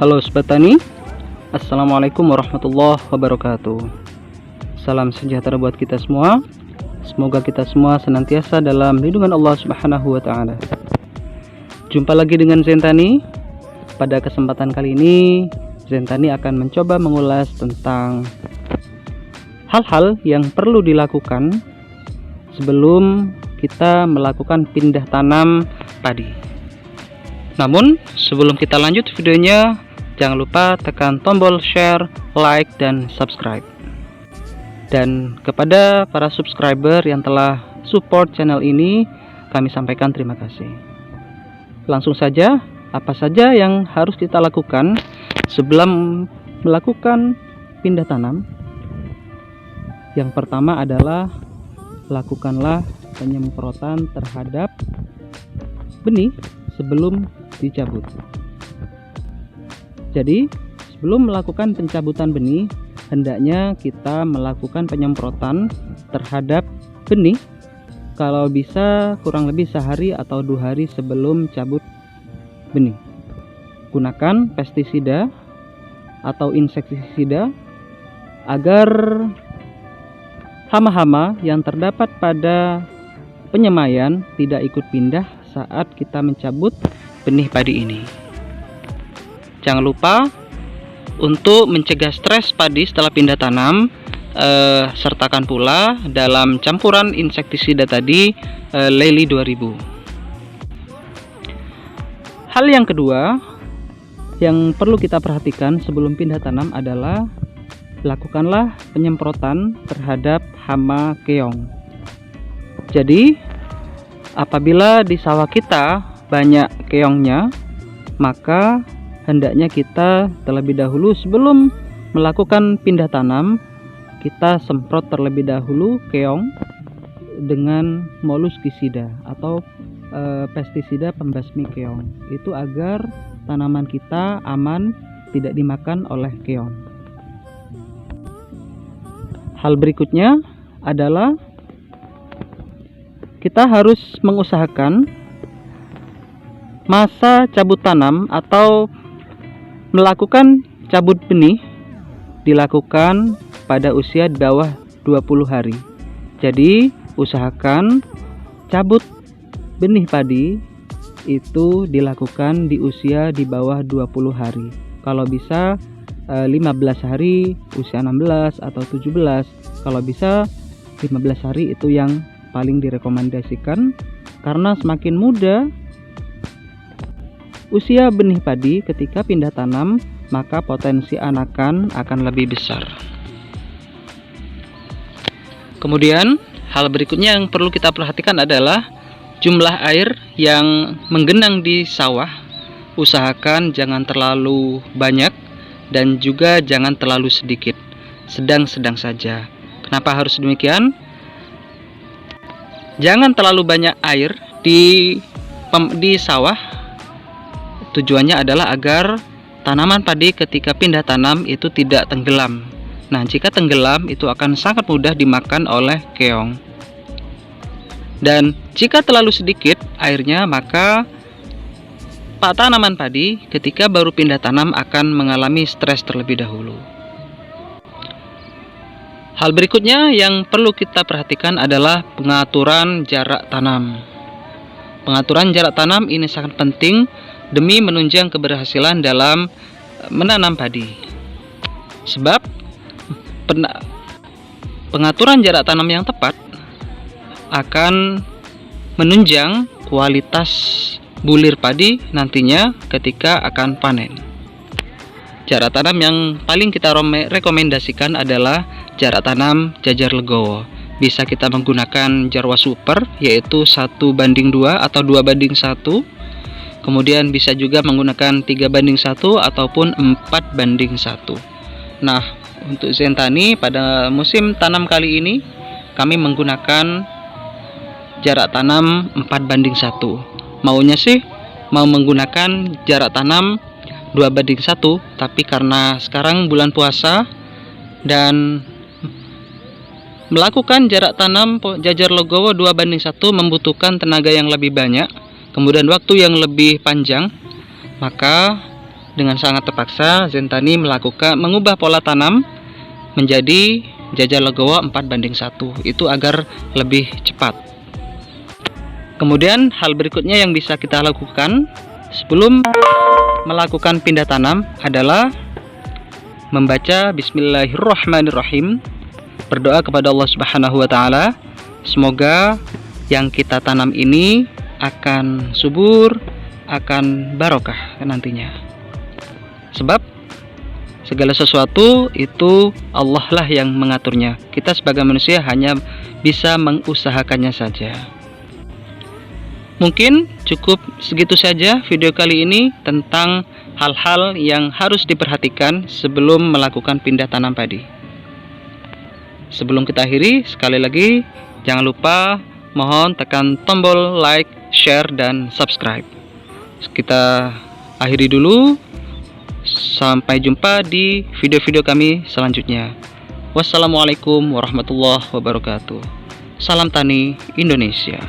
Halo Sobat Tani, Assalamualaikum warahmatullahi wabarakatuh. Salam sejahtera buat kita semua. Semoga kita semua senantiasa dalam lindungan Allah Subhanahu wa Ta'ala. Jumpa lagi dengan Zentani. Pada kesempatan kali ini, Zentani akan mencoba mengulas tentang hal-hal yang perlu dilakukan sebelum kita melakukan pindah tanam padi. Namun, sebelum kita lanjut videonya, jangan lupa tekan tombol share, like, dan subscribe. Dan kepada para subscriber yang telah support channel ini, kami sampaikan terima kasih. Langsung saja, apa saja yang harus kita lakukan sebelum melakukan pindah tanam? Yang pertama adalah lakukanlah penyemprotan terhadap benih sebelum dicabut. Jadi, sebelum melakukan pencabutan benih, hendaknya kita melakukan penyemprotan terhadap benih. Kalau bisa kurang lebih sehari atau 2 hari sebelum cabut benih. Gunakan pestisida atau insektisida agar hama-hama yang terdapat pada penyemaian tidak ikut pindah saat kita mencabut benih padi ini. Jangan lupa untuk mencegah stres padi setelah pindah tanam, sertakan pula dalam campuran insektisida tadi Lely 2000. Hal yang kedua yang perlu kita perhatikan sebelum pindah tanam adalah lakukanlah penyemprotan terhadap hama keong. Jadi, apabila di sawah kita banyak keongnya, maka hendaknya kita terlebih dahulu sebelum melakukan pindah tanam, kita semprot terlebih dahulu keong dengan moluskisida atau pestisida pembasmi keong. Itu agar tanaman kita aman, tidak dimakan oleh keong. Hal berikutnya adalah kita harus mengusahakan masa cabut tanam atau melakukan cabut benih dilakukan pada usia di bawah 20 hari. Jadi, usahakan cabut benih padi itu dilakukan di usia di bawah 20 hari. Kalau bisa 15 hari, usia 16 atau 17. Kalau bisa 15 hari itu yang paling direkomendasikan, karena semakin muda usia benih padi ketika pindah tanam, maka potensi anakan akan lebih besar. Kemudian, hal berikutnya yang perlu kita perhatikan adalah jumlah air yang menggenang di sawah. Usahakan jangan terlalu banyak dan juga jangan terlalu sedikit. Sedang-sedang saja. Kenapa harus demikian? Jangan terlalu banyak air di sawah. Tujuannya adalah agar tanaman padi ketika pindah tanam itu tidak tenggelam. Nah, jika tenggelam itu akan sangat mudah dimakan oleh keong. Dan jika terlalu sedikit airnya, maka tanaman padi ketika baru pindah tanam akan mengalami stres terlebih dahulu. Hal berikutnya yang perlu kita perhatikan adalah pengaturan jarak tanam. Pengaturan jarak tanam ini sangat penting demi menunjang keberhasilan dalam menanam padi. Sebab pengaturan jarak tanam yang tepat akan menunjang kualitas bulir padi nantinya ketika akan panen. Jarak tanam yang paling kita rekomendasikan adalah jarak tanam jajar legowo. Bisa kita menggunakan Jarwa Super, yaitu 1:2 atau 2:1. Kemudian bisa juga menggunakan 3:1 ataupun 4:1. Nah, untuk Zentani pada musim tanam kali ini kami menggunakan jarak tanam 4:1. Maunya sih mau menggunakan jarak tanam 2:1, tapi karena sekarang bulan puasa dan melakukan jarak tanam jajar legowo 2:1 membutuhkan tenaga yang lebih banyak, kemudian waktu yang lebih panjang, maka dengan sangat terpaksa Zentani mengubah pola tanam menjadi jajal legowo 4:1, itu agar lebih cepat. Kemudian hal berikutnya yang bisa kita lakukan sebelum melakukan pindah tanam adalah membaca Bismillahirrahmanirrahim, berdoa kepada Allah Subhanahu wa taala, semoga yang kita tanam ini akan subur, akan barokah nantinya. Sebab segala sesuatu itu Allah lah yang mengaturnya. Kita sebagai manusia hanya bisa mengusahakannya saja. Mungkin cukup segitu saja video kali ini tentang hal-hal yang harus diperhatikan sebelum melakukan pindah tanam padi. Sebelum kita akhiri, sekali lagi jangan lupa mohon tekan tombol like, share, dan subscribe. Kita akhiri dulu. Sampai jumpa di video-video kami selanjutnya. Wassalamualaikum warahmatullahi wabarakatuh. Salam tani Indonesia.